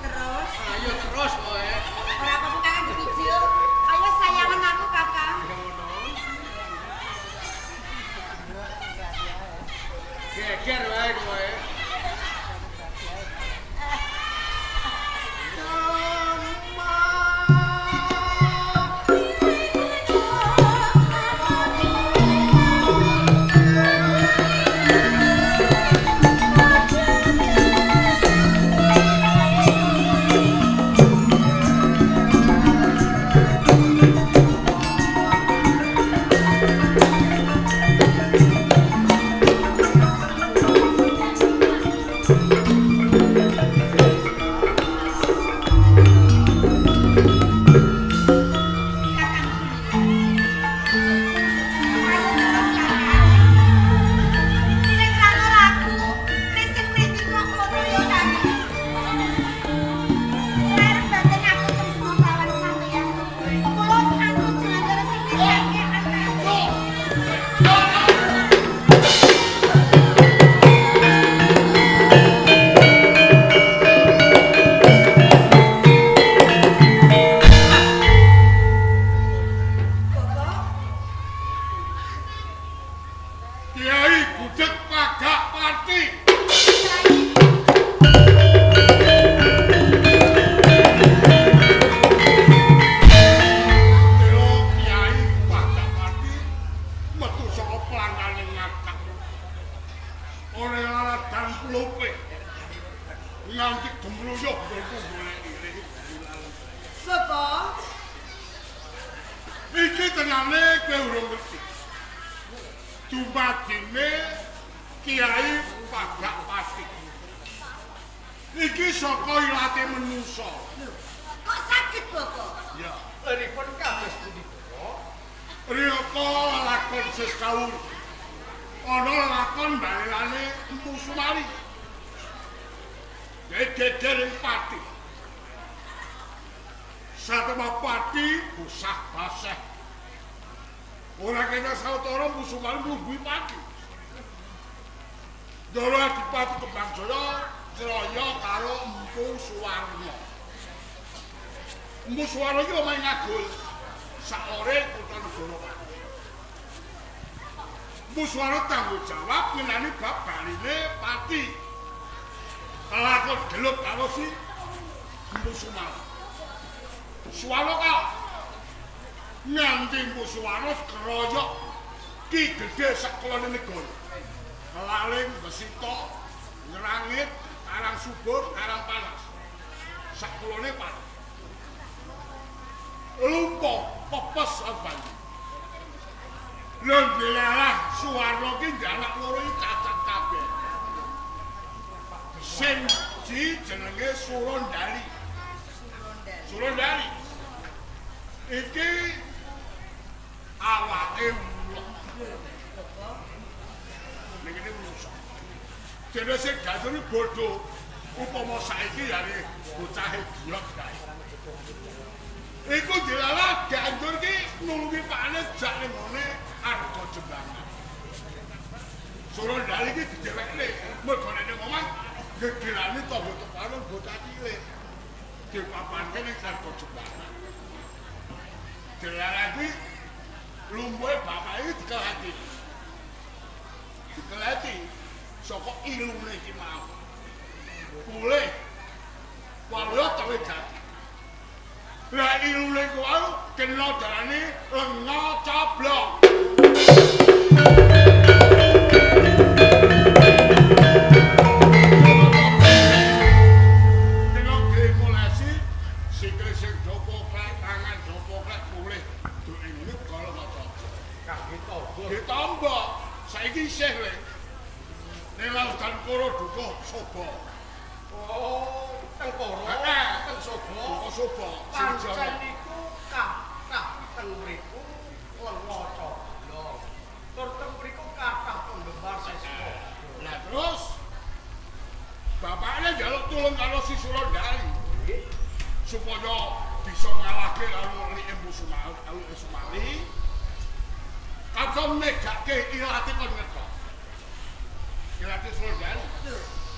terus. Ayo terus kowe. Ora apa-apa Kakang Dipijil. Ayo sayangan aku Kakang. Geger wae kowe.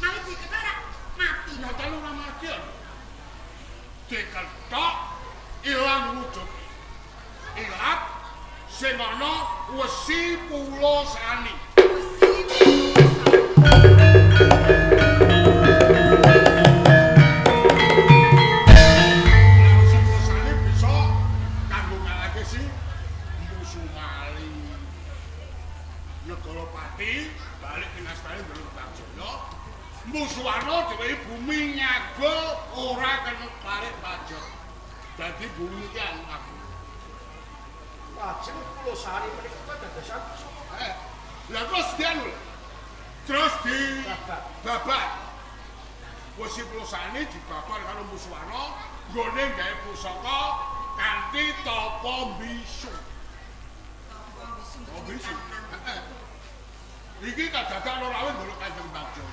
Mali dikira mati. Nyata lu ora mati. diketok ilang wujud. Ilat sing ana Wesi Pulo Sani. Balik ke Nastani belum Bangjono Mbu Suwarno diwehi bumi nyagul ora kena tarik pajak dadi bumi ki aku lajeng Pulau Sari menika dadosan lah terus dianu terus di babat Wesi Pulau Sani dibabar karo Mbu Suwarno nggone gawe pusaka kanthi tapa bisu bisu iki kadadakno rawuh ndelok Kanjeng Bagjo.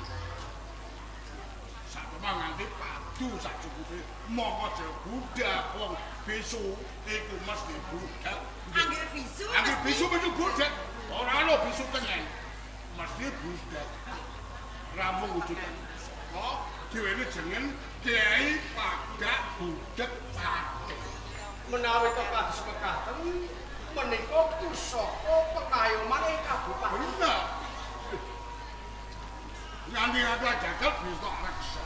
Sakemang nganti padu sacukupe mongko aja budak wong bisu iku mesti budak. Angger bisu mesti budak. Ora ana bisu tengen. Mesti budak. Rampung wujud. Kok diwene jeneng Kyai Padak Budak Pati. Menawi kados mekaten menika pusaka pengayoman ing kabupaten. Bener. Nganti aku jagal bisa reksa.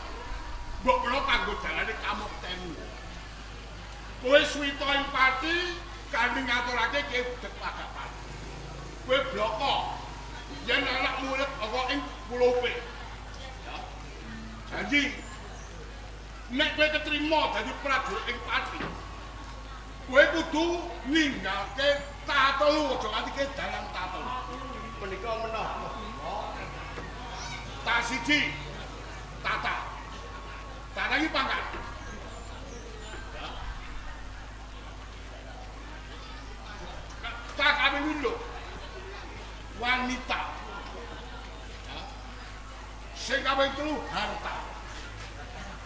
Mbok kula kanggo dalane kamukteni. Kowe swita ing pati kanthi ngaturake Ki Budak Padak Pati. Kowe bloko yen anak murid apa ing pulope. Ya. Janji nek kowe ketrima dadi prajurit ing pati. Kowe kudu ninggalke tatelu aja nganti ke dalang tatelu. Menika menapa? Tak siji tata iki pangkat tak kaping 8 wanita sing kaping 3 harta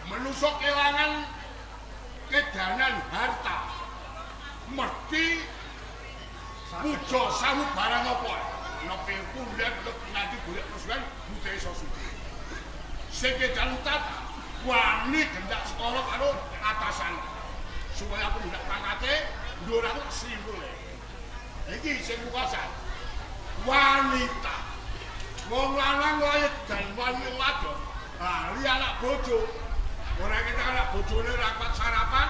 menungso kelangan kedanan harta mesti puja sawu barang apa nopo pundhak nganti golek kesuwen budaya iso suci. Sing kedalu tata wani gendak sekolah karo atasan. Supaya aku ndak pangate ndur aku simpule. Iki sing kuwasan. Wanita. Wong lanang wae dan wani wadon. Ah, li anak bojo. Ora kita anak bojone ra kuat sarapan.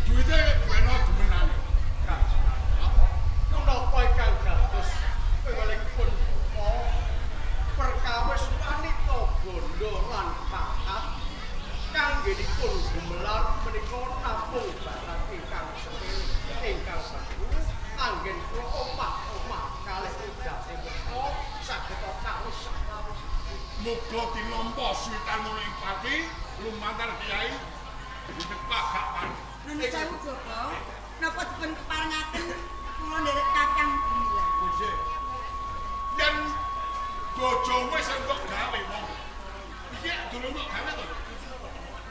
Duite beno demenane. Menapa ingkang dados wengalipun perkawis wanita bondo lan pahat kanggenipun gemelar menika nampung barat ingkang sepele ingkang saku anggen kula omah-omah kalih udase menika saged kawis muga tinampa suwitan ing pati lumantar Kyai Budak Padak Pati. Nun sewu Bapak, napa dipun keparengaken kula nderek Kakang Gumilar. Nggih. Yen bojo wis entuk gawe wong. Iki durung entuk gawe to.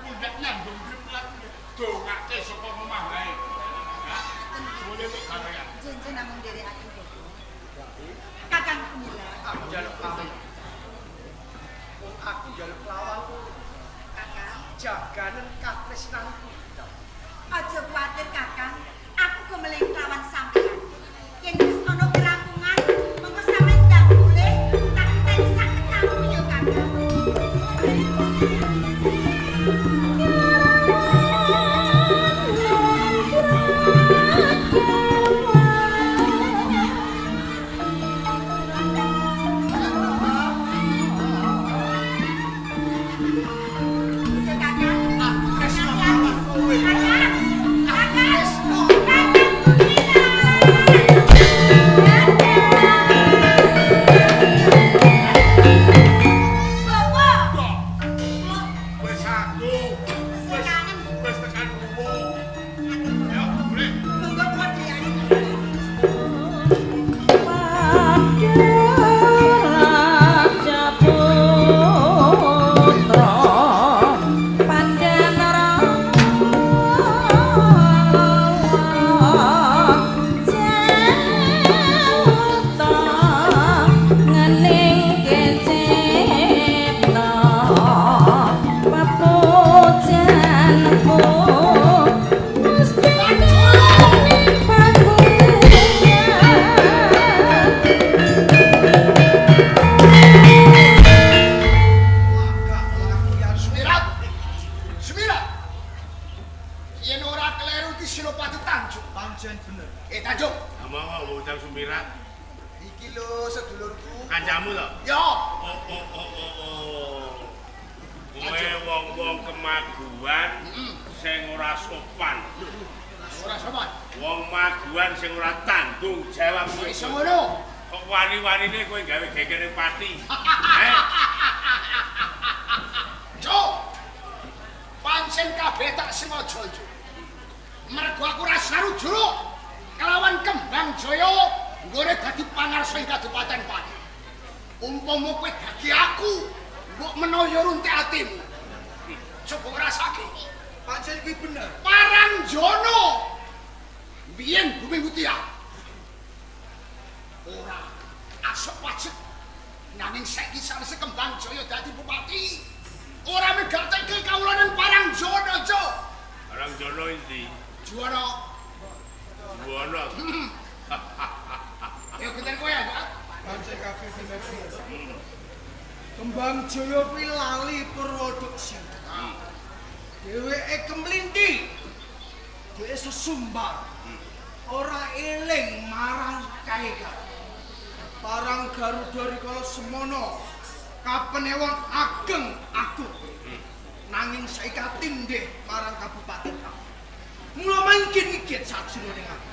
Mundak nyambung griplan dongake saka omah wae. Ya, boleh entuk gawe ya. Jenjen namung nderekaken Bapak. Kakang Gumilar. aku njaluk lawan. Wong aku njaluk lawan Kakang, jaganen katresnanku. aja kuwatir Kakang, aku gemeling lawan sampeyan. Yen wis ana kerampungan, mengko sampeyan ndak boleh tak enteni sak ketemu yo Kakang. Kakang, ora sopan. Ora sopan. Wong maguan sing ora tanggung jawab Kok iso ngono? kok wani-wanine kowe gawe gegere pati. Cuk. Pancen kabeh tak sengaja, Cuk. Mergo aku ora sarujuruk kelawan Kembang Jaya nggone dadi pangarsa ing Kabupaten Pati. Umpama kowe dadi aku, mbok menawa runtik atimu. Coba ngrasake. Pancen kuwi bener. Parangjono. Biyen Bumi Mutia. Ora asok pajek. Nanging saiki sawise Kembang Jaya dadi bupati, ora megatake kawulaning Parangjono, Cuk. Parangjono endi? Juwana. Juwana. Ayo keten kowe ya, Pak. Pancen kabeh bener. Kembang Jaya kuwi lali produksi. Dheweke kemlinti. Dheweke sesumbar. Ora eling marang kaeka. Parang Garuda rikala semono kapenewon ageng agung. Nanging saiki tindih marang kabupaten. Mula mangkin-mangkin sajroning aku.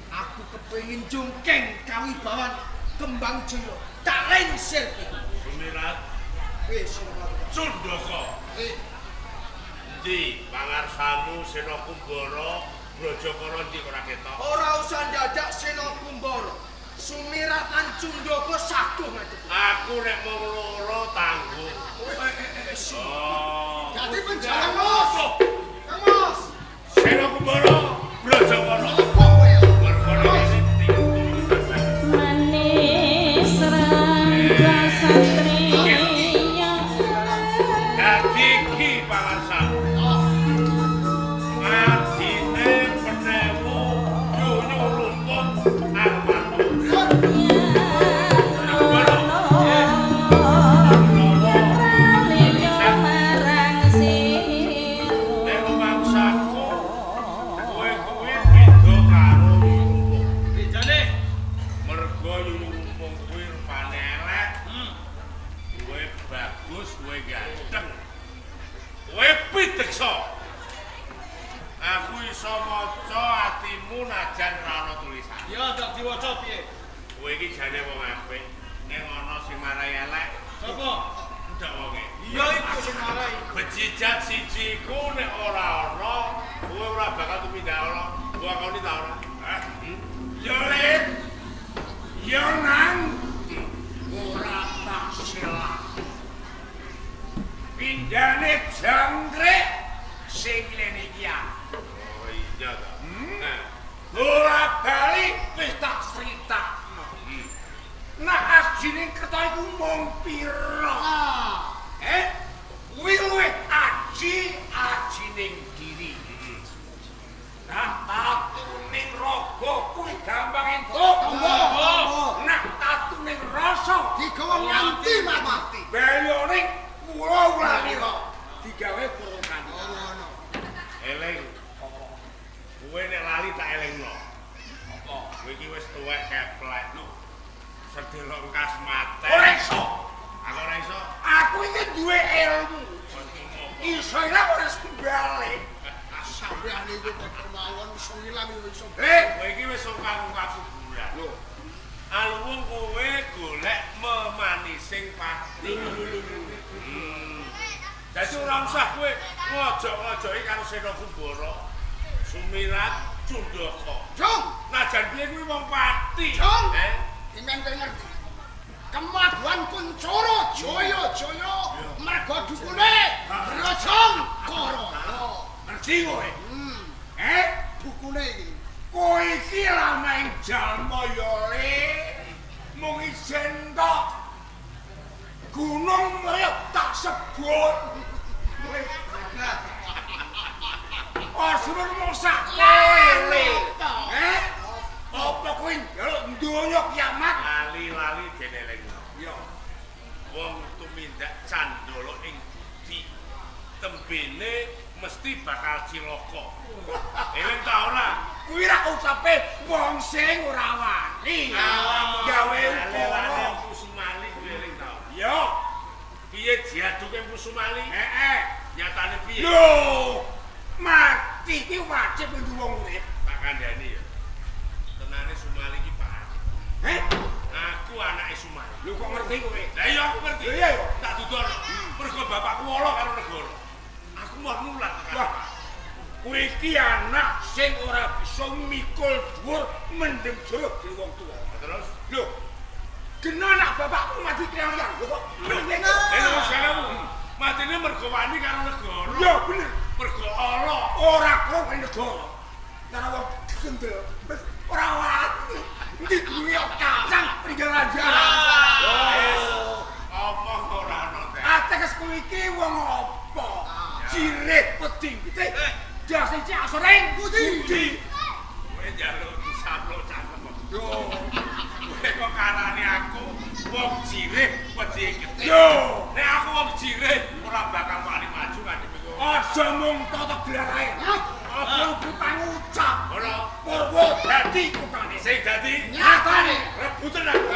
Aku kepengin jungkeng kawibawan Kembang Jaya. Tak lensir iki. Sumirat. Wis Sundaka. Endi pangarsamu Sena Kumbara Brajakara ndi ora ketok? ora usah dadak Sena Kumbara. Sumirat lan Cundaka saguh ngadep. Aku nek mung loro tanggung. Oh. Dadi penjalan, Mas. Kang Mas. Sena Kumbara Brajakara. Apa kowe ya? Mergane Manis rangga satriya dadi iki pangarsamu. Adine penewu nyunyuh rumput almarhum. marang sira Nek mangsaku kowe kuwi beda karo nyunyuh. Bejane. Mergo nyunyuh kuwi rupane elek. Kowe bagus, kowe ganteng. Kowe piteksa. Aku iso maca atimu najan ra ana tulisan. Ya dak diwaca piye? Kowe iki jane wong apik. Nek ana sing marai elek, Sapa? ndak wonge. Iya iku sing marai. Bejijat siji ku nek ora ana, kowe ora bakal tumindak ana. Gua koni ta ora? Hah? Yo Lin. Yo nang. Ora tak silap. Pindane jangkrik sing lene iki ya. Oh iya ta. Ora bali wis tak sritak. Nah ajine kerta iku mung pira? Kuwi luwih aji-ajining diri. Nah tatuning raga kuwi gampang entuk. Nah tatuning rasa Digawa nganti mati. belioning kula-wulanira digawe purungan. Eling. Kowe nek lali tak elingno. Apa? Kowe iki wis tuwek keplek. Sedelo engkas mate. Ora iso. Aku ora iso. Aku iki duwe ilmu. Iso ilang ora sembalik. Sampeyan iku kok kemawon iso ilang iso. Kowe iki wis ungkang-ungkang kuburan. Lho. Aluwung kowe golek memanising pati. Dadi ora usah kowe ngojok-ngojoki karo Sena Kumbara. Sumirat Cundaka. Jong, Najan piye kuwi wong pati. Jong. Imeng kowe ngerti. Kemaduan Kuncoro Jaya mergo dukune Brajang Kara. Ngerti kowe? Dukune iki. Kowe iki lameng jalma ya Le. Mung ijen tok. Gunung Meriep tak sebut. Asrun mosak kowe. Apa kowe njaluk donya kiamat? Lali-lali dene eling. Ya. Wong tumindak candala ing budi. Tembene mesti bakal cilaka. Eling ta ora? Kuwi ra ucape wong sing ora wani. Gawe ukara Kusumali kuwi eling ta. Ya. Piye diaduke Kusumali? Nyatane piye? Lho. mati iki wajib kudu wong urip. Tak kandhani ya. Tenane Sumali iki Pak. Aku anake Sumali. Lho kok ngerti kowe? Lah iya aku ngerti. Iya yo. Tak dudono. Mergo bapakku wolo karo negara. Aku mau nulat. Wah. Kowe iki anak sing ora bisa mikul dhuwur mendem jeruk di wong tuwa. Terus? Lho. Kena anak bapakku mati kriang-kriang. Lho kok mendem. Lha salah. Matine mergo wani karo negara. Iya bener. Mergo Allah. Ora kok negara. Karena wong kendel wis ora wani. Ndi duwe kacang peninggal ajaran. Wis omong ora ono teh. Ateges kowe iki wong apa? Cirih peding. Jas iki asring budi. Kowe njaluk disaplok cangkem. Yo. Kowe kok karane aku wong jirih wedi gede. Yo. Nek aku wong jirih ora bakal wani maju ngadhepi kowe. Aja mung tata gelar ae. Apa utang ucap. Ora Purwo dadi kutane. sing dadi Nyatane. rebutan aku.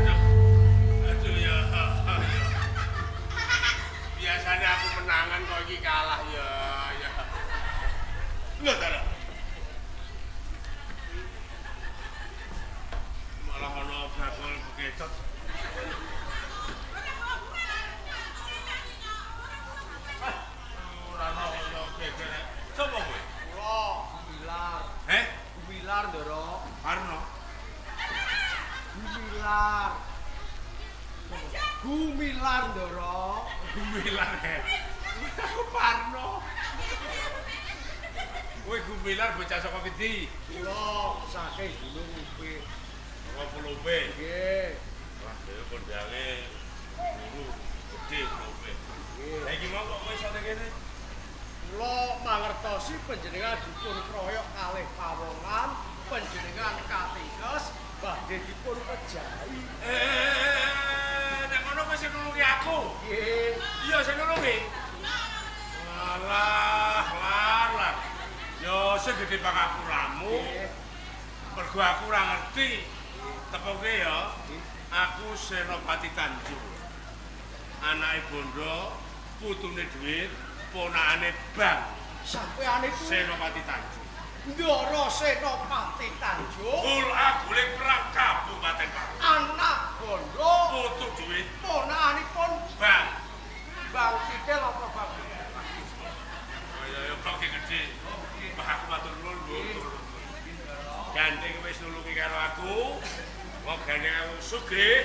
Aduh ya. Biasanya aku menangan kok iki kalah ya. Lho ta. Malah ono bakul bekecot. Ora ono yo kekene. Sopo kowe? Kula Gumilar. Gumilar Ndoro. Arno. Gumilar. Gumilar Ndoro. Gumilar. Aku Parno. Kowe Gumilar bocah saka Pidi. Kula saking Gunung Upit. Saka Pulombe. Nggih. Wah, dhewe kondange guru gede Pulombe. Lah iki mau kok kowe iso teng kene? Kula mangertosi panjenengan dipun kroyok kalih pawongan, panjenengan katinges badhe dipun wejahi. Nek ngono kowe sing nulungi aku. Nggih. Iya sing nulungi. Alah, lar. Yo sing gede pangapuramu. Mergo aku ora ngerti. Tepoke ya. Aku Senopati Tanjung. Anake bondo, putune dhuwit, ponakane Bang Sampeyan iku Senopati Tanjung. Ndoro Senopati Tanjung, Kula guling perang Kabupaten Pati. anak bondo, Putu dhuwit ponakanipun Bang. Bang Tikel apa Bang? Ya kok gede. Mbah aku matur nuwun, Bu. Gandeng wis nulungi karo aku. Wong gandeng aku sugih,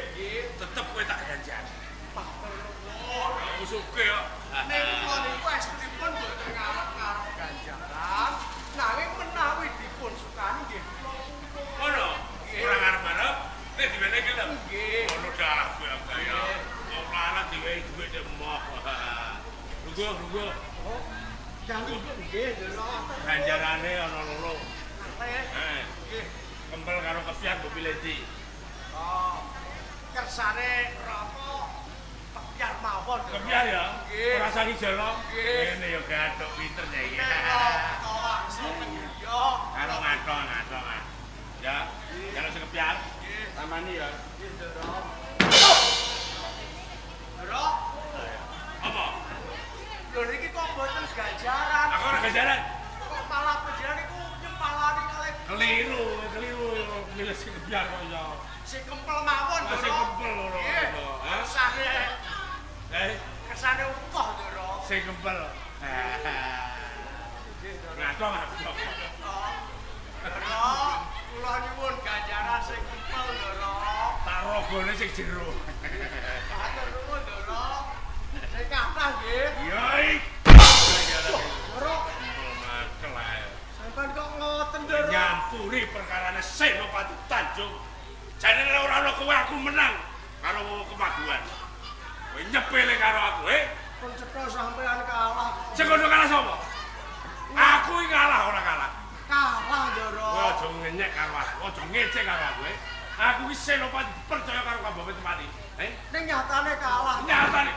tetep kowe tak ganjani. Aku sugih kok. Nek kula niku estunipun boten ngarep-ngarep ganjaran, nanging menawi dipun sukani nggih kula Ngono. Ora ngarep-arep nek diwene gelem. nggih. Ngono dah Bang ya. Wong lanang diwehi dhuwit emoh. Lungguh. Oh, jangan nggih, Ndoro. Ganjarane ana loro. Nggih. Kempel karo kepian mbok pilih ndi? Oh, kersane rapa kepiar mawon. Ndoro. Kepian ya? Nggih. Ora sangi jolo. Nggih. Ngene ya gathuk pinter ya iki. Tolak soten yo. Karo ngathong. Ya, jangan sing kepian. Nggih. Tamani ya. Nggih, Ndoro. Ndoro, Apa? lho niki kok boten ganjaran. Aku ora ganjaran. Kok malah panjenengan niku nyempalani kalih Keliru milih sing kepian kok ya. sing kempel mawon, Ndoro. Sing kempel lho. Nggih. Hah? Kersane kersane utuh, Ndoro. Sing kempel. Nggih, Ndoro. Ngathong. Ndoro, kula nyuwun ganjaran sing kempel, Ndoro. Tak rogone sing jero. Matur nuwun, Ndoro. Sing kathah nggih. Yoi. Ndoro, Makel ae. sampean kok ngoten, Ndoro? Nyampuri perkarane Senopati Tanjung. Jane ora ana kowe aku menang karo wong kemaguan. Kowe nyepele karo aku, Pun cetha sampean kalah. Sing kono kalah sapa? Aku iki kalah ora kalah. Kalah Ndara. Kowe aja ngenyek karo aku, aja ngecek karo aku. Aku iki Senopati percaya karo Kabupateni Temati. Ning nyatane kalah. Nyatane.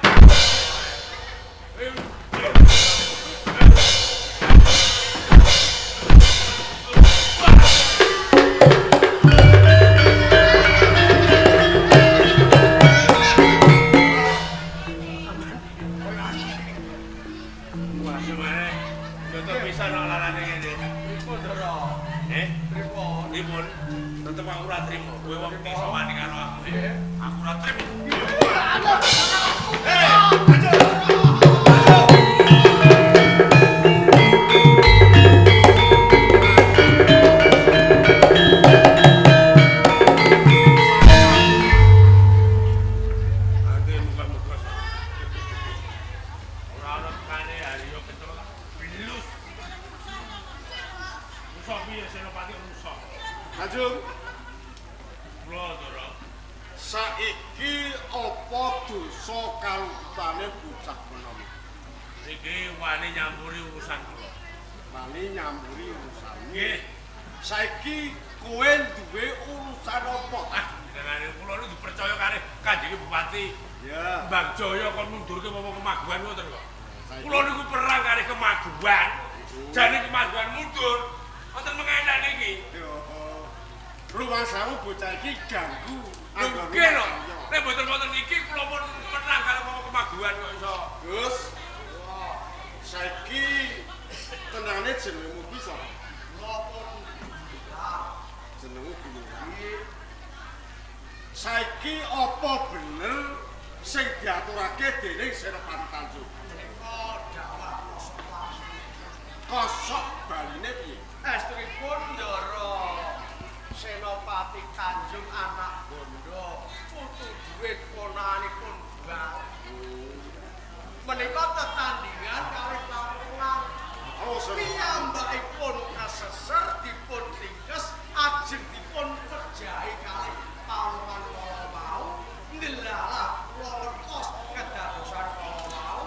Tetep aku ora trimo. Kowe wong iso wani karo aku. Aku ora trimo. Kanjeng, Kula Ndara. saiki apa dosa kalupane bocah menawa? Iki wani nyampuri urusan kula. Wani nyamburi urusan. Nggih. Saiki kowe duwe urusan apa? Jenengane kula niku dipercaya karo Kanjeng Bupati Ya. Mbang Jaya kon mundurke apa Kemaguan ngoten kok. Saiki- Kula niku perang karo Kemaguan. Jane Kemaguan mundur. Wonten mengendan iki. Rumah sawu bocah iki ganggu. Nggih lho. Nek mboten wonten iki kula pun menang karo Kemaguan kok iso. Gus. Saiki tenane jenengmu ki sapa? Jenengmu kuwi. Saiki apa bener sing diaturake dening Senopati Tanjung? Kosok baline piye? Estripun Ndara. Senopati Tanjung anak bondo putu duit ponanipun Mbak. Menika tetandingan kalih lamongan. Oh, Piyambakipun kaseser dipun ringkes ajeng dipun pejahi kalih pahlawan kala wau. Ndelalah kula lentos kedadosan kala wau.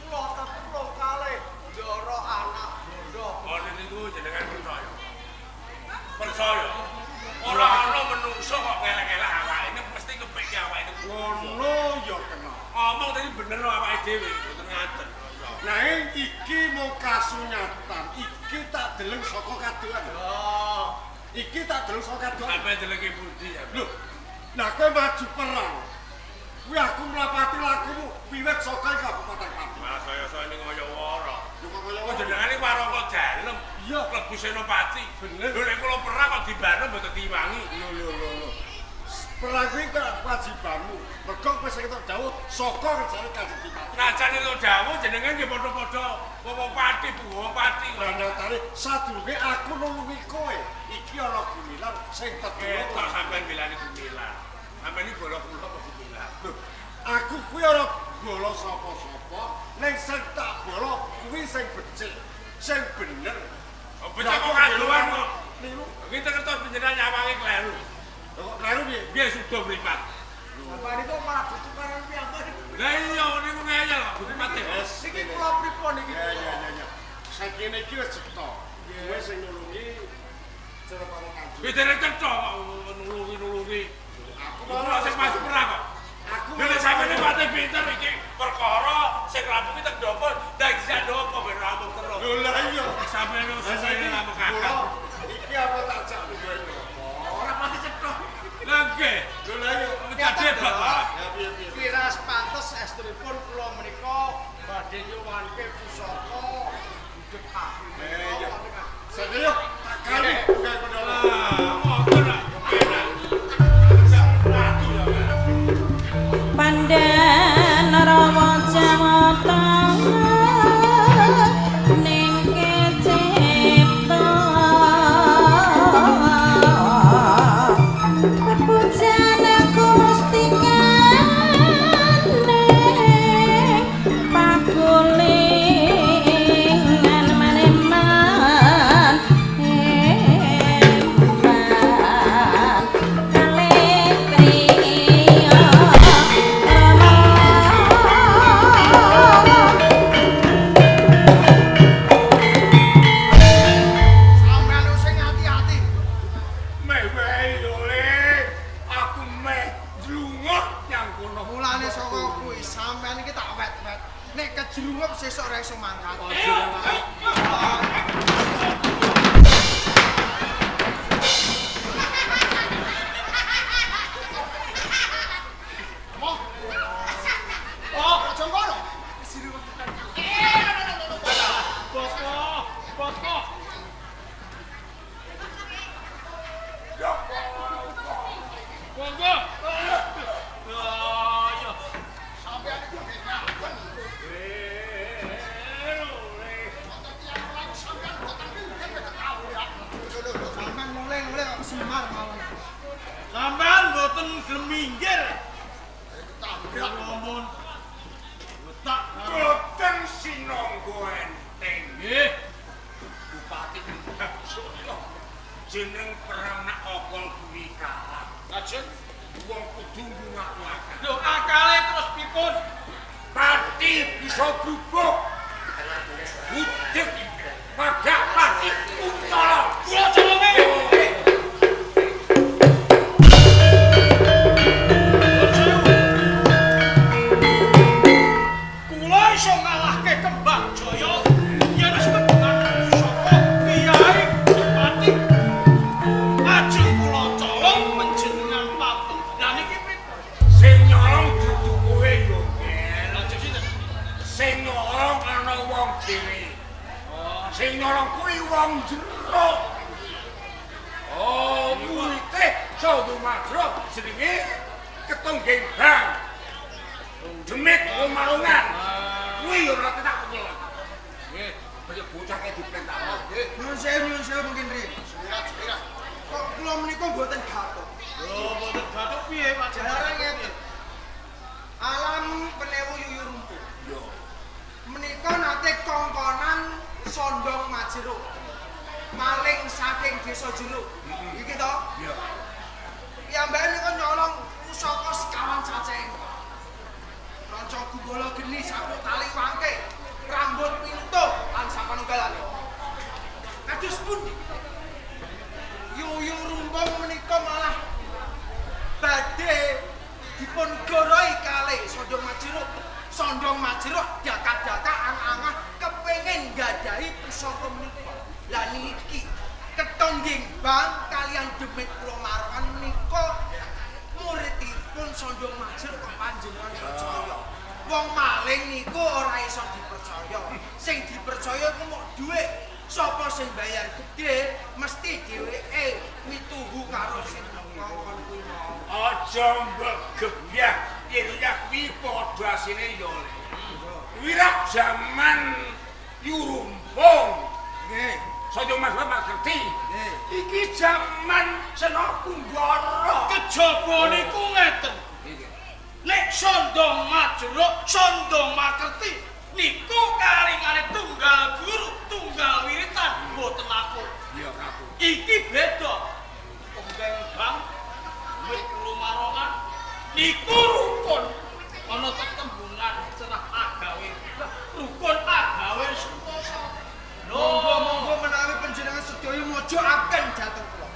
Kula tetep kalih Ndara anak bondo. Oh niku jenengan percaya. Percaya. Ora ana menungso kok ngelek-elek awake ini mesti kepikir awake niku. ngono ya kena. Ngomong tadi bener awake dhewe, mboten ngaten. Nah, iki mau kasunyatan. Iki tak deleng saka kaduan. Oh, Iki tak deleng saka kaduan. Sampai deleke pundi ya. Lho, nah kowe maju perang. Kuwi aku mlapati lakumu wiwit saka Kabupaten Pati. Malah saya ning kaya wara. Yo kok kaya Oh jenengane waraka dalem. Iya. Klebu Senopati. Bener. Lho nek kula perang kok dibane mboten diwangi. lho. Perang kuwi kok wajibanmu. Mergo kowe sing ketok dawuh saka kerjane Kanjeng Bupati. Najan itu dawuh jenengan nggih padha-padha wong pati, wong pati. Lah nyatane sadurunge aku nulungi kowe. Iki ana gumilan sing Ketok tetep. sampean bilani gumilan. Sampeyan iki bola kula apa gumilan? Lho, aku kuwi ora bola sapa-sapa, ning sing tak bola kuwi sing becik, sing bener. Oh, becik kok kaduan kok. Niku, Iki terus panjenengan nyawangi kleru. kok kleru piye? Piye sudah mripat? Bapak niku malah ditukaran piyambak. Lah iya niku ngeyel kok Gusti Mati. Niki kula pripun niki? Ya. Saiki iki wis cetha. Kowe sing nulungi Senopati Tanjung. Bedene cetha kok nulungi. Aku Ora sing masuk perang kok. Aku Nek sampeyan iki pati pinter iki perkara sing rampung iki ndoko ndak bisa ndoko ben rampung terus. Lho lah iya. Sampeyan wis suwe rampung kakak. kula iki apa tak jak lungguh Ora pati cetha. Lah nggih. Lho lah iya. Pecah debat Pak. Ya piye. Piras pantes estripun kula menika badhe nyuwanke pusaka hidup aku. Iya. Saiki yo tak kali buka kendala. Ah, ngoten lah. Enak. Ratu ya. Pandhan rawa jawata ning kecipta pepujan aku mustikane pagulingan maneman kalih priya rama Mulane saka kuwi sampean iki tak wet-wet. Nek kejrungup sesuk ora iso mangkat. Sampean mboten gelem minggir. Ngomong. Tak Boten sinangga enteng. nggih. Bupati Surya jeneng Pranak Okol kuwi kalah. Lajeng Wong kudu ngaku-ngaku. lho akale terus pipun? Pati bisa bubuk. Udek magak pati untala. Kula colonge. Kula iso ngalahke Kembang Jaya yen wis kebenaran saka Kyai Jepati. Ajeng kula colong panjenengan patung. Lah niki pripun? Sing nyolong dudu kowe yo, Ngel. Lajeng sinten? Sing nyolong ana wong dhewe. Sing nyolong kuwi wong jero. Oh, muite Sodo Madro jenenge Ketong Gembang. Demit Omalungan. Kuwi yo ora tak nyolong. Nggih. Kaya bocah kaya diperintahno. Nggih. Nyuwun sewu mungkin Ri. Kok kula menika mboten gatuk. Lho mboten gathuk piye Pak Jarang ngeten. Alam penewu yuyu rumpuh. Yo. Menika nate kongkonan Sondong Majero. Maling saking desa Jeruk. Iki to? Yo. Piyambake nika nyolong pusaka sekawan cacing. Ranca gumala geni sapuk tali wangke, rambut pintuh lan sapanunggalane. Kados pundi? Yuyu rumpung menika malah badhe dipun goroi kalih Sondong Majero. Sondong Majero daka-daka ang-angah kepengin nggadahi pusaka menika. Lah niki Ketong Gembang kalian Demit Kula Marongan menika muridipun Sondong Majero kok panjenengan percaya. Wong maling niku ora iso dipercaya. Sing dipercaya ku mok dhuwit. Sapa sing bayar gedhe mesti dheweke mituhu karo sing ngongkon kuwi mau. Aja mbok gebyah yen kuwi padha asine yo. Wirak zaman Yurumpung. Nggih. Sojo Mas Bapak ngerti. Nggih. Iki zaman Sena Kumbara. Kejaba niku ngeten. Nek Sondong Majero, Sondong Makerti niku kalingane tunggal guru, tunggal wiritan mboten aku. Iya aku. Iki beda. Gembang Demit Kula Marongan niku rukun. Ana tetembungan cerah agawe. Rukun agawe sentosa. Monggo-monggo menawi panjenengan sedaya mojoaken dhateng kula.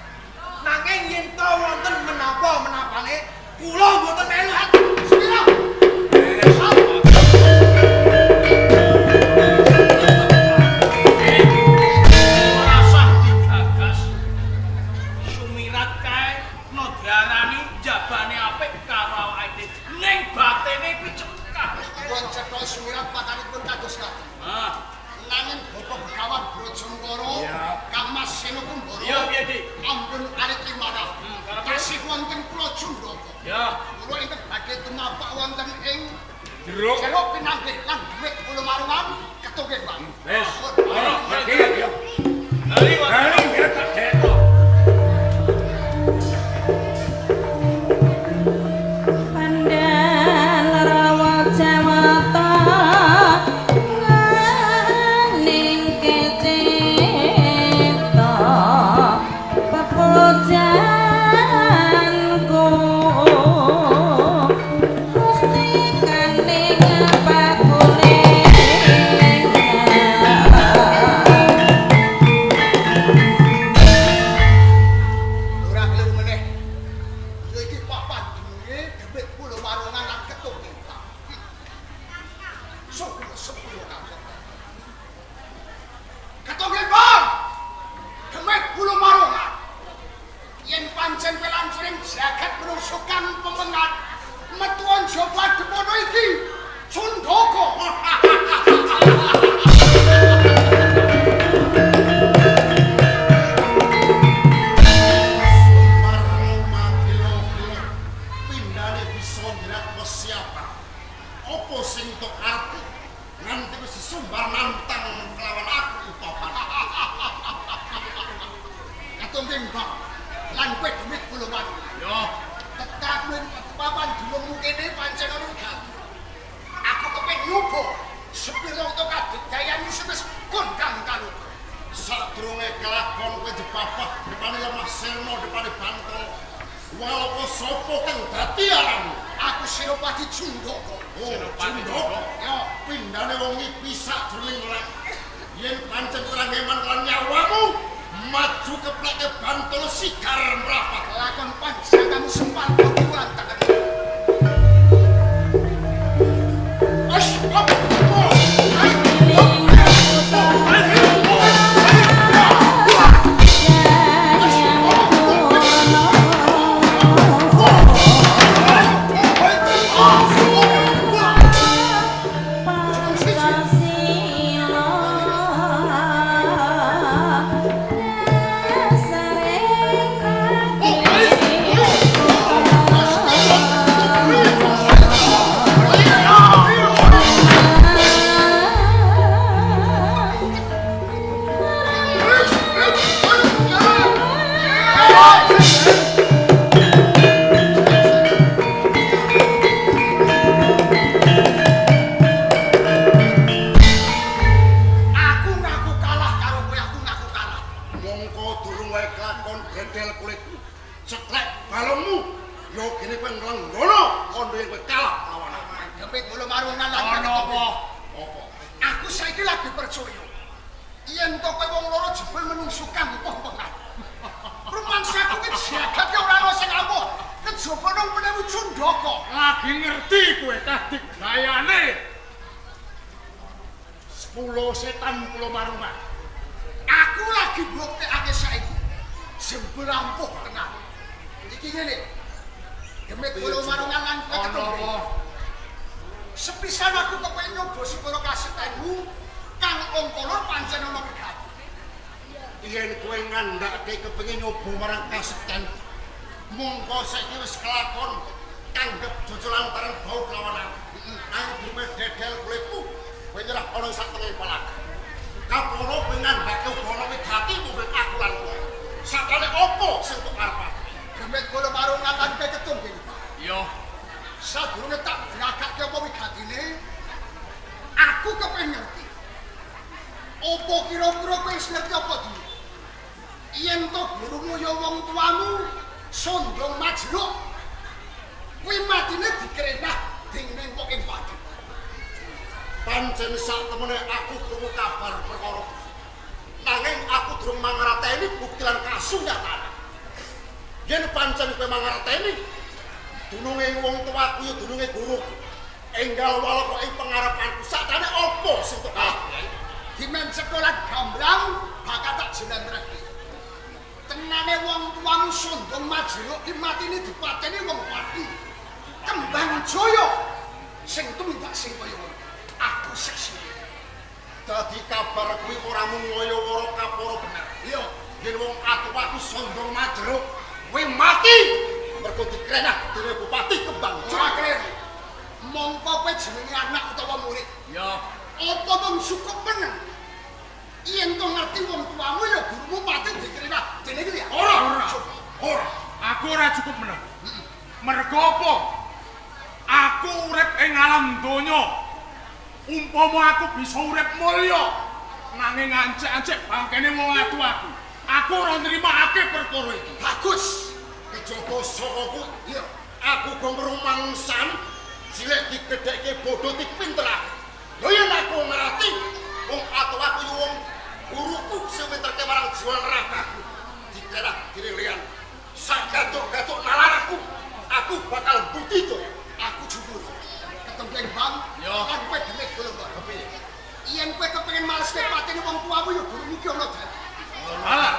Nanging yen to wonten menapa-menapane kula mboten melu ati. Sepira? Rasah digagas. Sumirat kae no diarani jabane apik karo awake dhewe. Ning batene kuwi cekak. Pun cetha sumirat pakanipun kados ngaten. Ah, Nanging Bapak Begawan Brojongkara, Kang Mas Seno Kumbara. iya piye, Dik? Ampun arit limanah. karepe? Tasih wonten kula Jundaka. Ya. Kula ingkang badhe tumapak wonten ing Jeruk. Jeruk Pinanggih lan Demit Kula Marongan Ketong Gembang. Wes. Ora, Ngerti ya. Hari wae. Hari ya tak dekno. Pandan rawa jawata ning kecita pepujanku Gusti kaning pakuling lan jaba demono iki Sundaka. Pindane bisa njerat siapa? Apa sing tok arti nganti wis sumbar nantang kelawan aku upapan. Katongging Bang, lan kowe demit kula mati. Yo, Tetak kowe papan dulungmu kene pancen ana gati. Aku kepengin nyoba sepira to kadigdayan wis kondang karo kowe. Sadurunge kelakon kowe jepapah depane lemah serno depane bantol. Walaupun sopo kang dadi aranmu? Aku Senopati Jundaka. Jundaka. Yo, pindane wong iki pisak jroning lek. Yen pancen ora ngeman lan nyawamu, maju kepleke bantol sigar mrapat. Lakon panjenenganmu sempal kulan tangan. lagi ngerti kowe kadigdayane. 10 setan Pulau Marungan. Aku lagi buktekake saiki. Jember ampuh tenan. Iki ngene. Demit Pulau Marungan lan Ono. Sepisan aku kepengin nyoba sepuro kasetanmu kang ongkolor pancen ana gegati. Yen kowe ngandhake kepengin nyoba marang kasetan, mongko saiki wis kelakon tanggep jojol lantaran bau kelawan aku. Aku duwe dedel kulitmu, kowe nyerah ana sak tengah palak. Kaporo kowe ngandhake uga wigati mung aku lan kowe. Sakjane opo sing kok arep? Demit Pulau Marungan lan ketum kene. Yo, Sadurunge tak blagake apa wigatine, aku kepengin ngerti. Apa kira-kira kowe wis ngerti apa iki? Yen to gurumu ya wong tuamu Sondong Majruk, kuwi matine dikrenah dening wong ing pati. Pancen sak temene aku krungu kabar perkara. Nanging aku durung mangerteni bukti lan kasunyatan. Yen pancen kowe mangerteni, dununge wong tuaku ya dununge guruku. Enggal walau kok ing pengarepanku sakjane apa sing tok kae? Dimen sekolah gamblang bakal tak jelentrehke. Tenane wong tuamu Sondong Majruk ki matine dipateni wong pati. Kembang Jaya sing tumindak sing kaya ngono. Aku seksi. Dadi kabar kuwi ora mung ngaya-wara kaporo bener. Iya, Yen wong atuwaku Sondong Majruk kuwi mati mergo dikrenah dening Bupati Kembang ora Jaya. keren. Mongko kowe jenenge anak utawa murid. yo, Apa mung cukup meneng? Yen to ngerti wong tuamu ya gurumu mati dikrenah dening liya. Ora. Ora. aku ora cukup meneng. Mergo apa? Aku urip ing alam donya. Umpama aku bisa urip mulya, nanging ancek-ancek bangkene wong atu aku ora nrimakake perkara iki. Bagus. Kejaba saka kuwi, iya, aku go ngrumangsan cilik digedhekke bodho dipinterake. Lho yen aku ngerti wong atuwaku yo wong guruku sing winterke marang jiwa nerakaku. Dikira diri liyan. Sagatuk-gatuk nalar aku bakal bukti to. Aku jujur. Ketempeng Bang, Yo. kan kowe demit kula kok. Kepiye? Yen kowe kepengin maleske patine wong tuamu ya gurumu ki ana dalan. Alah,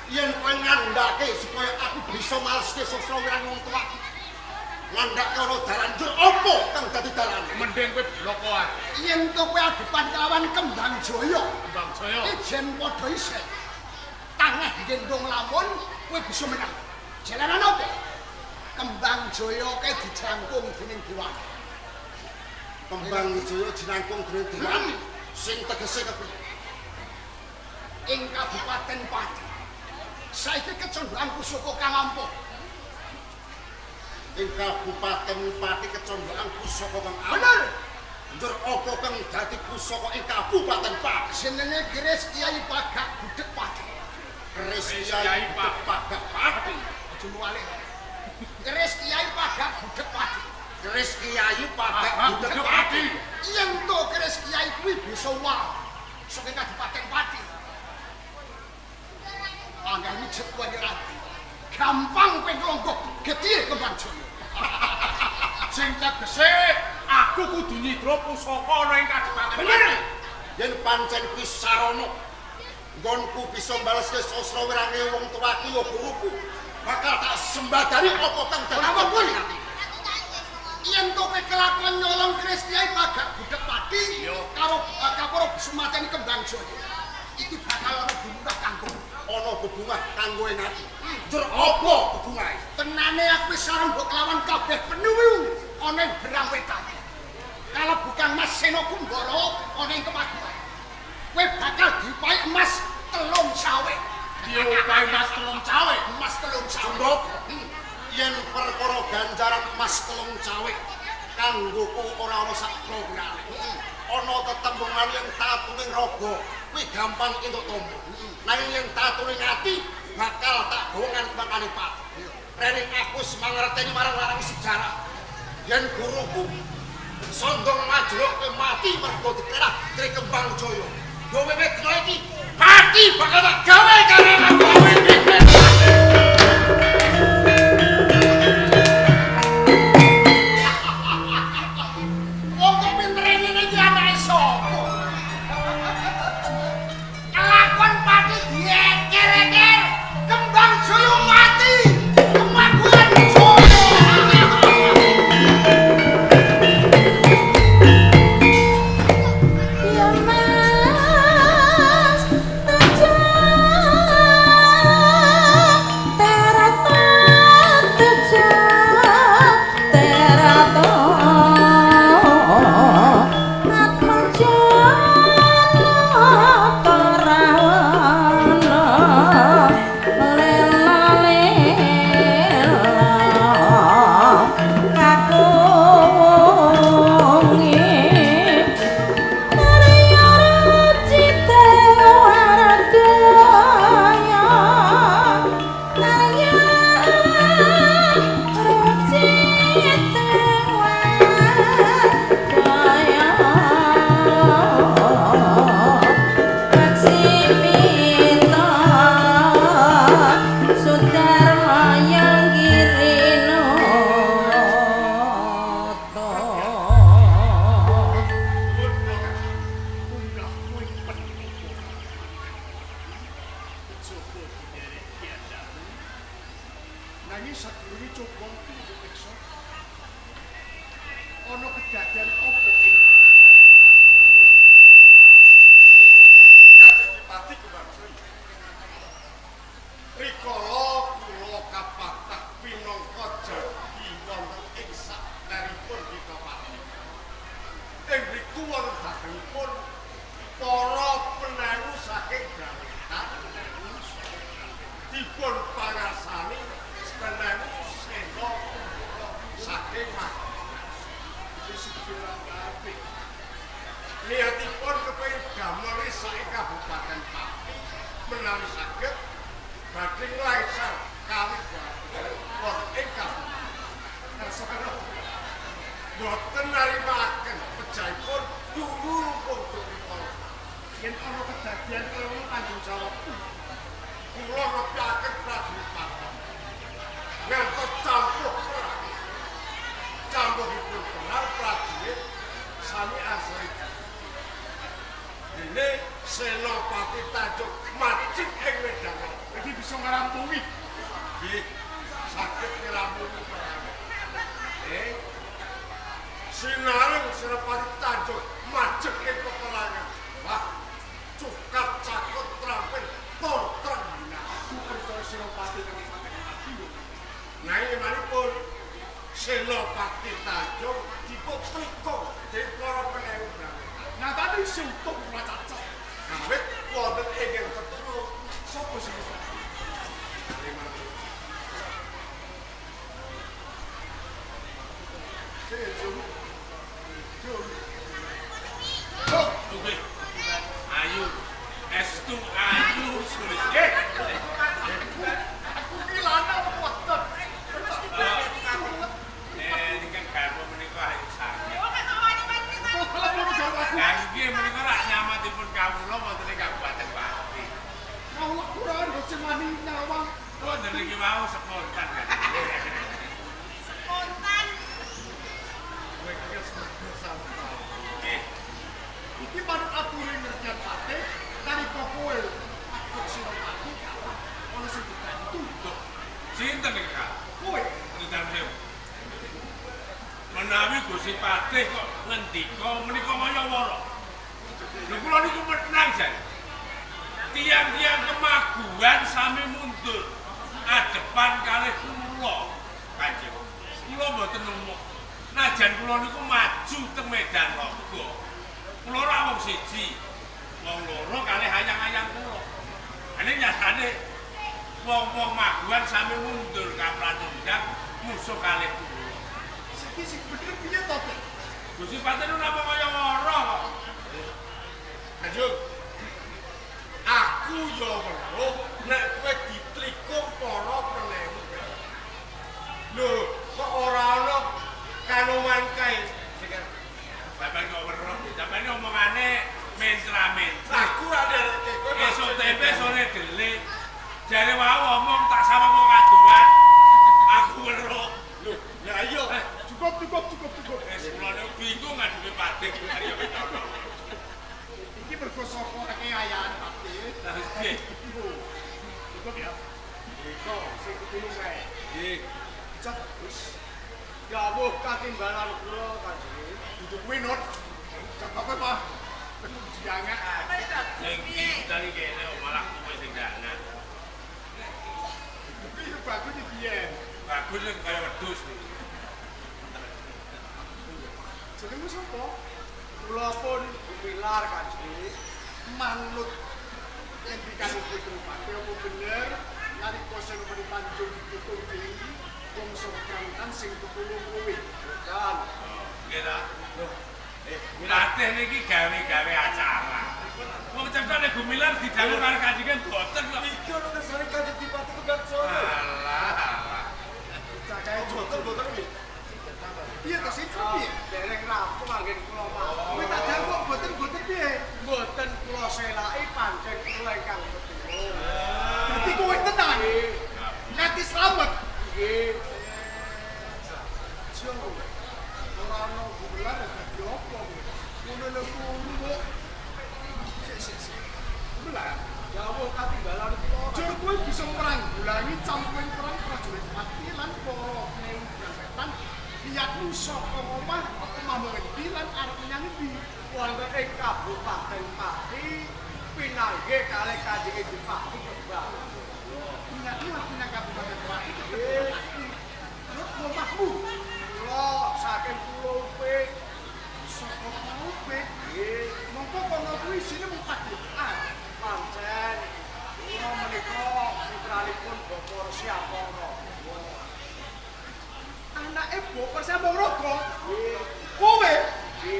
Yen kowe ngandhake supaya aku bisa maleske sosro wirang wong tuaku. ngandhake ana dalan njur apa kang dadi dalane? Mending kowe bloko ae. Yen to kowe adepan kelawan Kembang Jaya, Kembang Jaya. ijen padha isih. Tangeh gendong lamun kowe bisa menang. Jalanan apa? Kembang Jaya kae dijangkung dening Dewa. Kembang Jaya jinangkung dening Dewan sing tegese kepiye? Ing Kabupaten Pati. Saiki kecondongan pusaka kang ampuh. Ing Kabupaten Pati kecondongan pusaka kang ampuh. Bener. Njur apa kang dadi pusaka ing Kabupaten Pati? Jenenge Gres Kyai Pagak Gudeg Pati. Keris Kyai Pagak Pati. Aja muale. Gres Kyai Pagak Gudeg Pati. Keris Kyai Pagak Gudeg Pati. Yen to Gres Kyai kuwi bisa wae saka Kabupaten Pati. Anggal mijet kowe ngerati. Gampang kowe nglonggok gedhe Kembang Jaya. Sing tegese aku kudu nyidra pusaka ana ing Kadipaten. Bener. Yen pancen kuwi sarana nggonku bisa mbaleske sastra wirange wong tuaku ya guruku, bakal tak sembadani apa kang dadi Ora apa kuwi. ati. Yen to kowe kelakon nyolong Gres Kyai Pagak Gudeg Pati karo kaporo bisa mateni Kembang Jaya. Iki bakal ana bumrah kanggo Ana bebungah kanggo ing ati. Njur apa bebungahe? tenane aku wis sareng mbok lawan kabeh penuwi ana ing Berang Wetan. Kalau bukan Mas Seno Kumbara ana ing Kepaguan. Kowe bakal diupahi emas 3 cawe. Diupahi emas 3 cawe. Emas 3 cawe. Sunduk, yen perkara ganjaran emas 3 cawe kanggoku ora ana sak programe. Ana tetembungan yang tatuning raga kuwi gampang entuk tombo. Nanging yang tatuning ati bakal tak gongan mangane Pak. Rene aku wis mangerteni marang larang sejarah. Yen guruku Sondong Majruk mati mergo diklerah dari Kembang Jaya. Yo wiwit dina iki pati bakal tak gawe karo aku. Wong kok pintere ngene iki anake sapa? Kelakon pati dieker-eker. Kembang Jaya mati. Kemaguan Jaya. Ya Mas Tejo Terato Tejo Terato Atmaja Torawana Lela lela kakungi Sudarma yang girino Nanging sadurunge coba piksa. Ana kedadian apa ing Kadipati Kembang Jaya. Rikala kula kapatah pinangka jagi wonten ing sakderipun Kitapati. Ing mriku wonten dhatengipun para penaru saking Brawetan dipun pangarsani penaru Sena saking niatipun kepengin damel ing Kabupaten Pati menawi saged badhe nglaisan kawigaten wonten ing kabupaten. Boten narimaken pejahipun dulu untuk rikala. yen ana kedadian kaya tanggung jawab. Kula nepiaken prajurit Pati. Ngantos campur perang. Campuripun benar prajurit sami asring. Dene Senopati Tanjung Majid ing Medan. Iki bisa ngrampungi. Nggih, saged ngrampungi perang. Sinareng Senopati Tanjung majeng ing peperangan. Wah, cukat cakut terampil tortreng binasu percaya Senopati kang mati. Nanging manipun Senopati Tanjung diputrika dening para penewu Brawijaya. Nyatane suntuk ora cacak. Awit wonten ingkang tertulung Sopo sing Oke. Ayu. Estu ayu sulis. aku ki lanang weton. Ini kan garwa menika ayu sanget. Kalau ngono garwa aku. Lah nggih menika rak nyamatipun kawula wonten ing Kabupaten Pati. Kawula kurang sing wani nyawang. Wonten iki wau spontan kan. Spontan. Kowe iki semua santai. Nggih. Iki manut aturan ngertian pate dari kokoe. Aku Senopati ono sing dibantu. Sinten iki, Kak? Kowe Nudan sewu. Menawi Gusti Patih kok ngendika menika kaya wara. Lho kula niku menang jan. Tiang-tiang kemaguan sami mundur. Adepan kalih kula, Kanjeng. Kula mboten numuk. Najan kula niku maju teng medan raga. Kula ora wong siji. Wong loro kalih hayang-hayang kula. Ane nyatane wong-wong maguan sami mundur kapratundang musuh kalih kula. iki sing bener piye to, Pak? Gusti Patih nu napa kaya wara kok. Kanjeng, aku yo weruh nek kowe ditlikung para penewu. Lho, kok ora ana kanoman kae sing Bapak kok weruh, sampeyan omongane mentra-mentra. aku ora ndereke kowe Esuk tempe sore dele. Jare wau omong tak sama kok kaduan. Aku weruh. Lho, ya iya. Cukup. Wis kula niku bingung ngadepi Patih Arya Wicana. Iki mergo sapa keayaan Patih. Nggih. Cukup ya. Iko sing kudu kae. Nggih. Cak wis. Dawuh katimbalan kula Kanjeng. Duduk kuwi Nur. Cak apa, Pak? Jangan. Sing dari kene malah kowe sing dangan. Iki bagus iki piye? Bagus nek kaya wedhus. Jenengmu sapa? Kula pun Gumilar Kanjeng. Manut ngendikanipun Trupati apa bener nalika Senopati Tanjung ditutung dening wong soprantan sing tetulung kowe. Bukan. Nggih ta? Loh. Patih niki gawe-gawe acara. Wong cepet nek Gumilar didangu karo kanjengan boten kok. Iki ono kesane Kanjeng Dipati Kugat Solo. Alah. Cakae boten iki. Piye to sing piye? Dereng rampung anggen kula mawon. Kowe tak dangu kok boten piye? Mboten kula selaki pancen kula ingkang ketemu. Dadi kowe tenan. Nganti slamet. Nggih. Jo. Ora ono Gumilar dadi apa? Ngono lho kuwi. Sik. Gumilar. Dawuh katimbalan kula. Jur kowe bisa ngranggulangi campuring perang prajurit mati lan para penewu Brawetan lihat saka omah apa mambu ngendi lan arep menyang endi. Wonten ing Kabupaten Pati pinanggih kalih Kanjeng Dipati Kembang. Ingat aku nang Kabupaten Pati Nggih. terus omahmu Kula saking Pulau Upik. saka Kaupik. Nggih. Mongko kono kuwi isine mung padepokan. Pancen kula menika mitranipun Bapak Siapara. Anake Bapak Sambung Raga. Nggih. Kowe Nggih.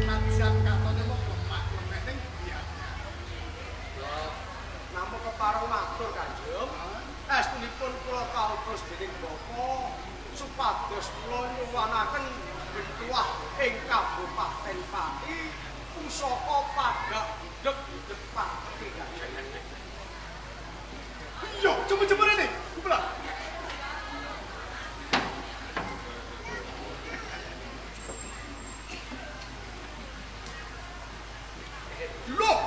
najan katone mok lemak-lemek ning biaya. Namung kepareng matur Kanjeng. Estunipun kula kautus dening Bapa supados kula nyuwanaken betuah ing Kabupaten Pati pusaka pagak budheg Pati Kanjeng. Yo, coba rene. Kumpul. Loh.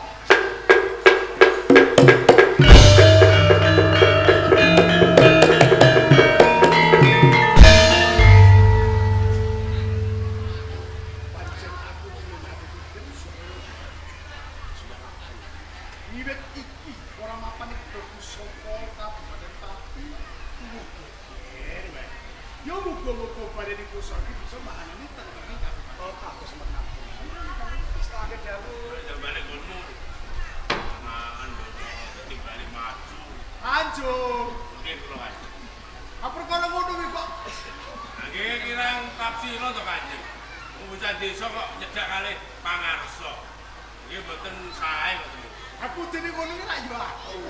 Panitiba Pusaka Kabupaten Pati. Yo muga-muga badhe dikusa iki bisa mahanani tentang kabupaten kados menang. Istane dawuh. Jambane ngono. Nah, ando timbali maju. Anjur. Nggih kula Kanjeng. Apa perkara ngono kuwi kok? Nggih kirang kapsira to Kanjeng. Bocah desa kok nyedak kalih pangarsa. Nggih mboten sae kok. Aku dene ngono iki ra yo aku.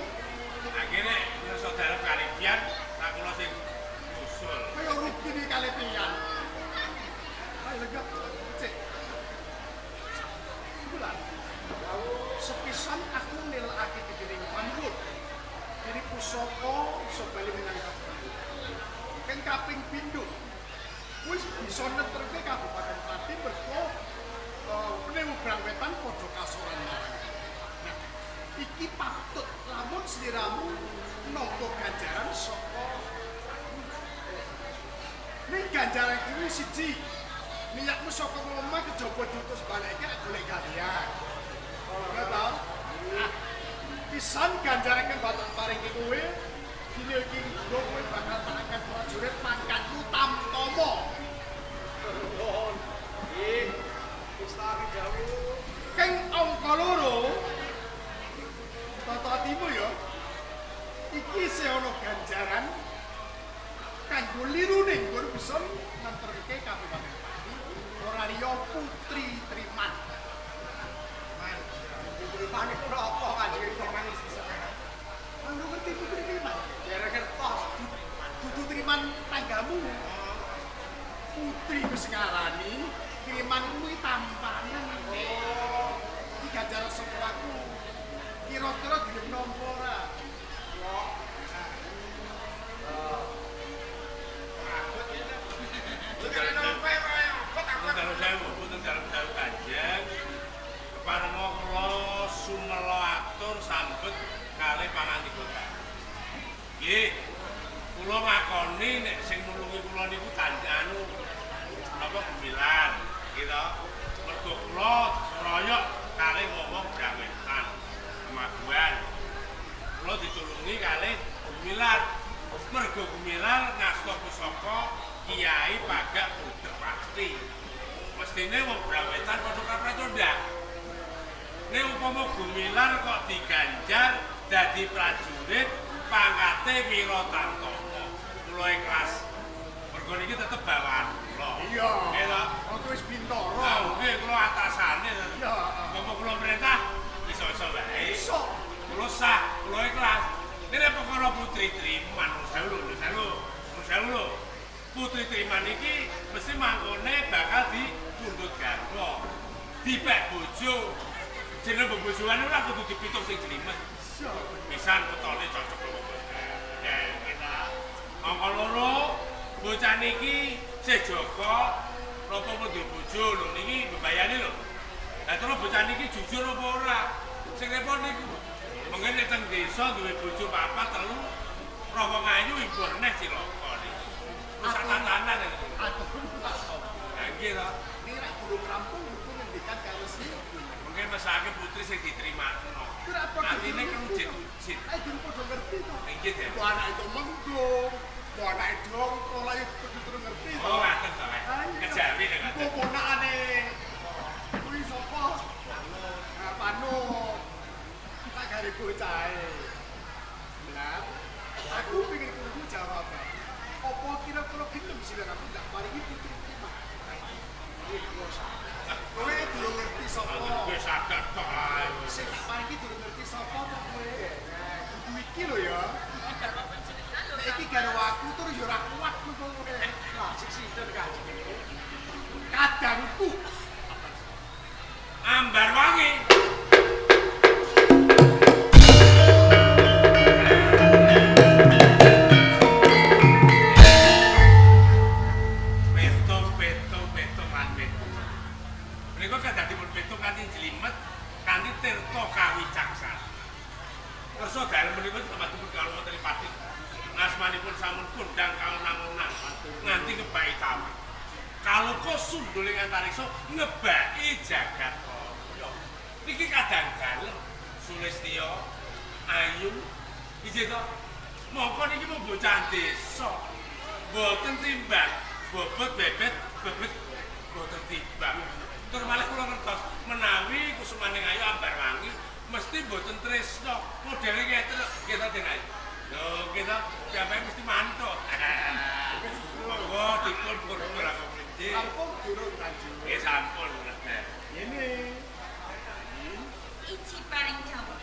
Akhire ngerasa dalem kalipian tak kula sing usul. Kaya rugi iki kalepian. Ayo lega. Cek. Bulan. Sepisan aku nilakake dening panuwun. Jadi pusaka iso bali menyang kabupaten. Kan kaping pindho. Wis bisa neterke Kabupaten Pati mergo penemubrang wetan padha kasoran marang. Nah, iki patut lamun sliramu nampa ganjaran saka ning ganjaran kuwi siji niatmu saka omah kejaba diutus balike golek galian. Ora ta? Pisan ganjaran kan batok paring kowe dina iki kowe bakal tak angkat prajurit pangkatmu Tamtama. Nuwun. Nggih. Wis tak dawuh. Keng angka loro. Tata atimu ya. Iki isih ana ganjaran kanggo liruning kowe bisa nenterke Kabupaten Pati ora liya Putri Triman. Putri Triman iku apa Kanjeng Roman wis bisa. Anu ngerti Putri Triman? Kira kertos dudu Triman tanggamu. Putri wis ngarani Triman kuwi tampanan. Oh, iki ganjaran sekolahku. Kira-kira gelem nampa ora? Kanjeng keparengga kula sumela atur sambet kalih pangandika. Nggih, kula ngakoni nek sing nulungi kula niku anu napa Gumilar, gitu. Mergo kula royok kalih ngomong brawetan, kemaguan. Kula ditulungi kalih Gumilar. Mergo Gumilar ngasta pusaka Kiai Pagak Budepati. Mestine wong brawetan padha kapracondak. Nek upama Gumilar kok diganjar dadi prajurit pangkate Wiratantama. Kula ikhlas. Mergo niki tetep bawaan kula. Iya. Nggih to? Aku wis bintara. Lah nggih kula atasane. Iya. Upama kula perintah iso-iso wae. Iso. Kula sah, kula ikhlas. Nek perkara Putri Triman, nusawu. Putri Triman iki mesti mangkone bakal dipundhut garwa. Dipek bojo. Jeneng bobojoane ora kudu dipitung sing jlimet. Pisan petone cocok karo kita. Angka loro, bocah niki sejaga napa duwe bojo lho niki mbebayani lho. Lah terus bocah niki jujur apa ora? Sing repot niku. Mengene teng desa duwe bojo papat telu, rowo ngayu ibu neh cilaka niki. Wis tatanan iki. Aku pas. Lah nggih to. Ini rak burung rampung itu ngendikan karo si. Mungkin mesake putri sing diterima. Kenapa Artine kan ujit. Ayo dulu padha ngerti to. Nggih ya. Ku anak itu menggung, ku anak itu dongko lah itu kudu ngerti to. Oh, ngaten to. Kejawi nek Ku ponakane kuwi sapa? Panut. Tak gare bocahe. Lah, aku pengen kudu jawab. Apa kira-kira gelem sih aku ndak paringi putri terima. Kowe durung ngerti sapa? Wis saged tok ae. Sing tak paringi durung ngerti sapa to kowe. Kudu iki lho ya. Nek iki karo aku tur ya ora kuat kowe. Lah sik sinten Kanjeng. Kadangku. Ambar wangi. Petung lan petung. Menika kadadipun petung kanthi jlimet, kanthi tirta kawicaksana. Kersa dalem menika tematipun karo wonten Pati. Asmanipun sampun kondang kaunang-unang nganti ngebaki taman. Kaloko sunduling antariksa ngebaki jagat raya. Niki kadang dalem Sulistya, Ayu, Ije to. Mongko niki mung bocah desa. Mboten timbang, bobot bebet, bebet mboten timbang. Tur malih kula ngertos menawi kusumaning ayu ambar wangi mesti mboten tresno. Modele ngeten kita denai. Lho, kita piyambake mesti mantuk. Monggo dipun ora kepriye. Sampun durung Kanjeng. Nggih sampun. Ngene. Iji paring jawab.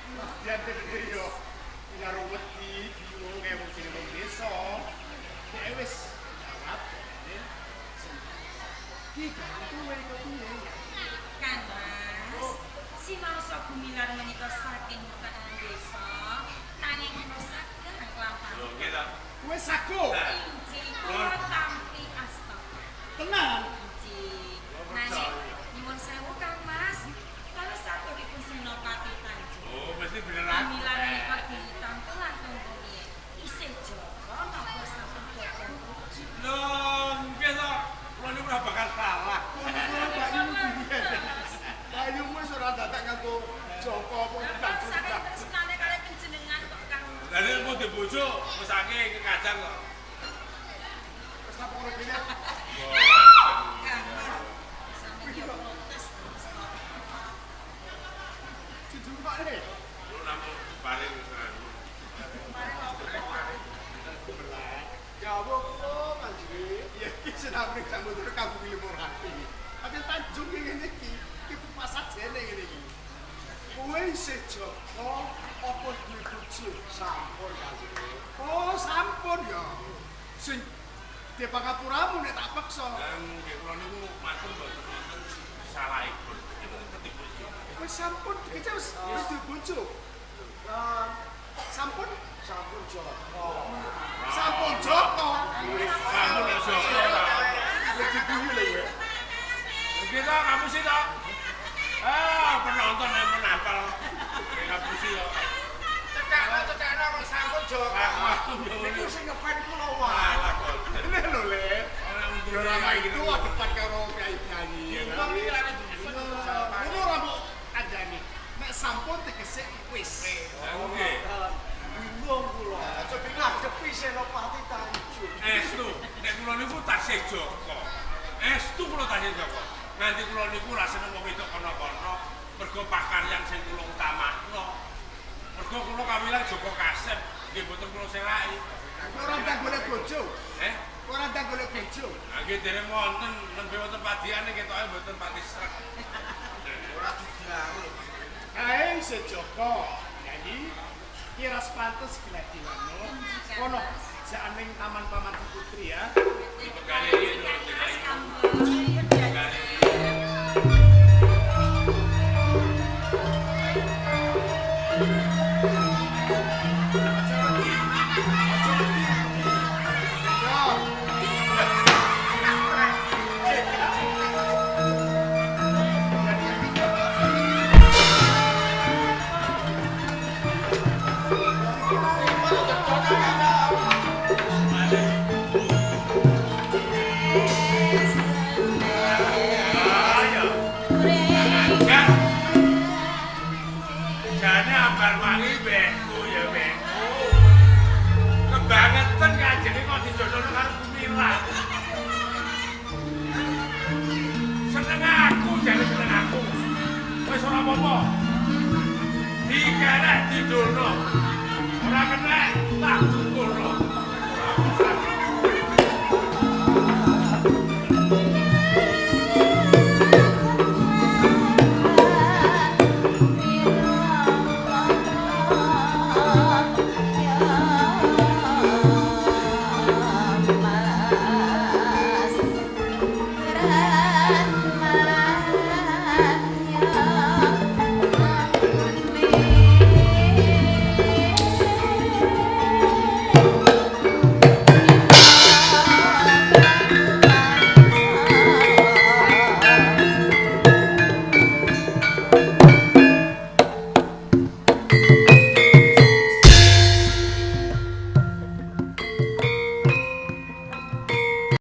Yen dhewe yo karo wedi bingung kaya wong sing nang desa. Nek wis jawab, ki kuwi kok piye? Kan Mas, sinasa gumilar menika saking tekan desa, nanging kula saged nglampahi. Lho, nggih ta. Kowe sago. Inji kula tampi asta. Tenan. Inji. Nanging nyuwun sewu Kang Mas, kalau saturipun Senopati Tanjung. Oh, mesti beneran. Gumilar menika ditampi langkung rumiyin. Isih jaba napa sampun gadah puji. Lho, nggih ta. Kula niku ora bakal salah. Bayu wis ora dadak kanggo Joko apa Bapak saking tresnane kaliyan panjenengan kok Kang Mas. Lah nek mau dibojo mesake kekajang kok. wis tak ora kene. Kang Mas. Sampe yo protes. Dijumpakne. Lu namung paling anu. Ya Allah, Kanjeng. Ya iki senamring sampe tur kanggo Limorati. Tapi Tanjung ngene iki, iki pasat jene ngene iki. Kowe isih Joko apa duwe bojo? Sampun Kanjeng. Oh, sampun ya. Sing di pangapuramu nek tak peksa. Dan nggih kula niku matur mboten wonten salahipun. Itu seperti bojo. Wis sampun iki wis duwe bojo. Lah sampun Joko. Sampun Joko. Sampun Joko. Wis dibuyu lho ya. Kita ngapusi to. Penonton yang menapal. Ngapusi to. Cekakno kok sampun Joko. Iku sing ngefan kula wae. Alah kok. Ini lho Le. Ora mung Ya ora itu depan karo nyanyi. Ini ora mbok kandhani. Nek sampun tegese wis. Nggih. Bingung kula. Aja bingung ngadepi Senopati Tanjung. Estu, nek kula niku taksih Joko. Estu kula taksih Joko. Nganti kula niku rasane wong wedok kono-kono mergo pakaryan sing kula utamakno. Mergo kula kawilan Joko Kasep, nggih mboten kula serai. Ora ndak golek bojo. Ora ndak golek bojo. Nah, nggih dereng wonten nembe wonten padiane ketoke mboten pati srek. Ora digawe. Ae Joko. Nyanyi kira pantes gladiwano. Kono janing Taman Pamanti Putri ya. Pegane iki lho, Mas Denai. Kambel. Pegane. Jane ambar wangi beku ya beku. Kebangetan kanjene kok dijodohno karo Gumilar. Seneng aku jane seneng aku. Wis ora apa-apa. Dikerek didono. Ora kena tak dukono. Mas